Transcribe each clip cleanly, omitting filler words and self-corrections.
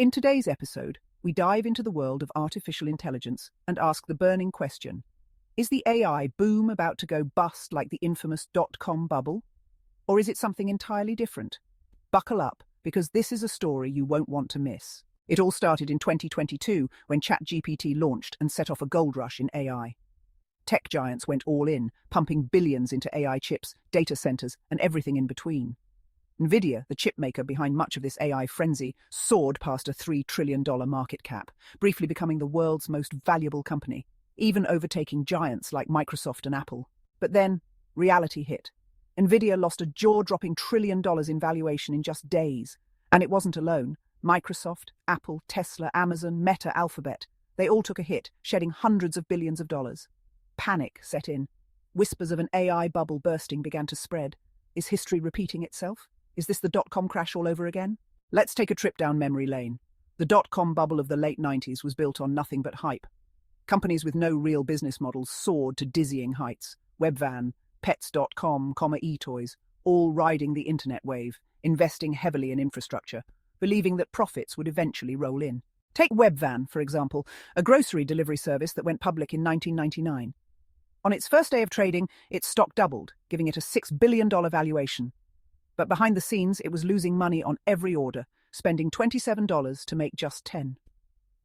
In today's episode, we dive into the world of artificial intelligence and ask the burning question: is the AI boom about to go bust like the infamous dot-com bubble? Or is it something entirely different? Buckle up, because this is a story you won't want to miss. It all started in 2022 when ChatGPT launched and set off a gold rush in AI. Tech giants went all in, pumping billions into AI chips, data centers, and everything in between. Nvidia, the chip maker behind much of this AI frenzy, soared past a $3 trillion market cap, briefly becoming the world's most valuable company, even overtaking giants like Microsoft and Apple. But then, reality hit. Nvidia lost a jaw-dropping $1 trillion in valuation in just days. And it wasn't alone. Microsoft, Apple, Tesla, Amazon, Meta, Alphabet, they all took a hit, shedding hundreds of billions of dollars. Panic set in. Whispers of an AI bubble bursting began to spread. Is history repeating itself? Is this the dot-com crash all over again? Let's take a trip down memory lane. The dot-com bubble of the late 90s was built on nothing but hype. Companies with no real business models soared to dizzying heights. Webvan, Pets.com, eToys, all riding the internet wave, investing heavily in infrastructure, believing that profits would eventually roll in. Take Webvan, for example, a grocery delivery service that went public in 1999. On its first day of trading, its stock doubled, giving it a $6 billion valuation. But behind the scenes, it was losing money on every order, spending $27 to make just 10.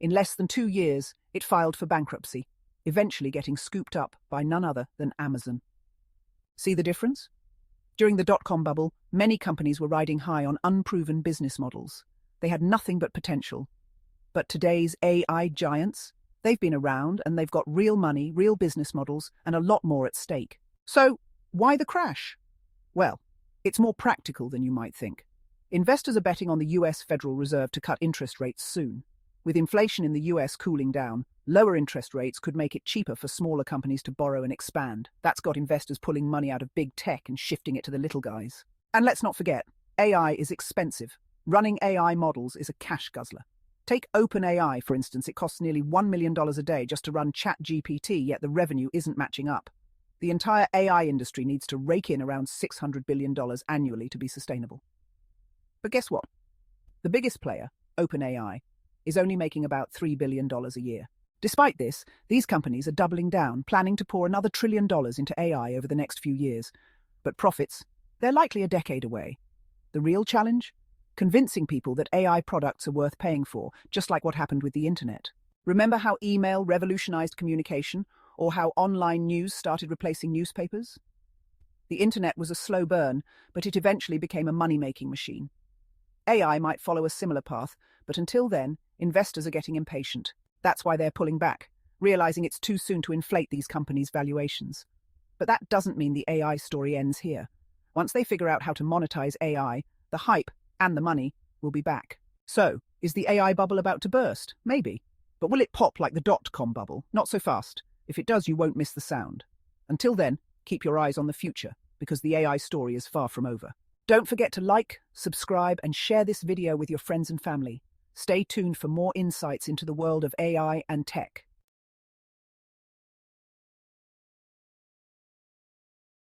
In less than 2 years, it filed for bankruptcy, eventually getting scooped up by none other than Amazon. See the difference? During the dot-com bubble, many companies were riding high on unproven business models. They had nothing but potential. But today's AI giants, they've been around and they've got real money, real business models, and a lot more at stake. So, why the crash? Well, it's more practical than you might think. Investors are betting on the US Federal Reserve to cut interest rates soon. With inflation in the US cooling down, lower interest rates could make it cheaper for smaller companies to borrow and expand. That's got investors pulling money out of big tech and shifting it to the little guys. And let's not forget, AI is expensive. Running AI models is a cash guzzler. Take OpenAI, for instance. It costs nearly $1 million a day just to run ChatGPT, yet the revenue isn't matching up. The entire AI industry needs to rake in around $600 billion annually to be sustainable. But guess what? The biggest player, OpenAI, is only making about $3 billion a year. Despite this, these companies are doubling down, planning to pour another $1 trillion into AI over the next few years. But profits, they're likely a decade away. The real challenge? Convincing people that AI products are worth paying for, just like what happened with the internet. Remember how email revolutionized communication, or how online news started replacing newspapers? The internet was a slow burn, but it eventually became a money-making machine. AI might follow a similar path, but until then, investors are getting impatient. That's why they're pulling back, realizing it's too soon to inflate these companies' valuations. But that doesn't mean the AI story ends here. Once they figure out how to monetize AI, the hype and the money will be back. So, is the AI bubble about to burst? Maybe. But will it pop like the dot-com bubble? Not so fast. If it does, you won't miss the sound. Until then, keep your eyes on the future, because the AI story is far from over. Don't forget to like, subscribe, and share this video with your friends and family. Stay tuned for more insights into the world of AI and tech.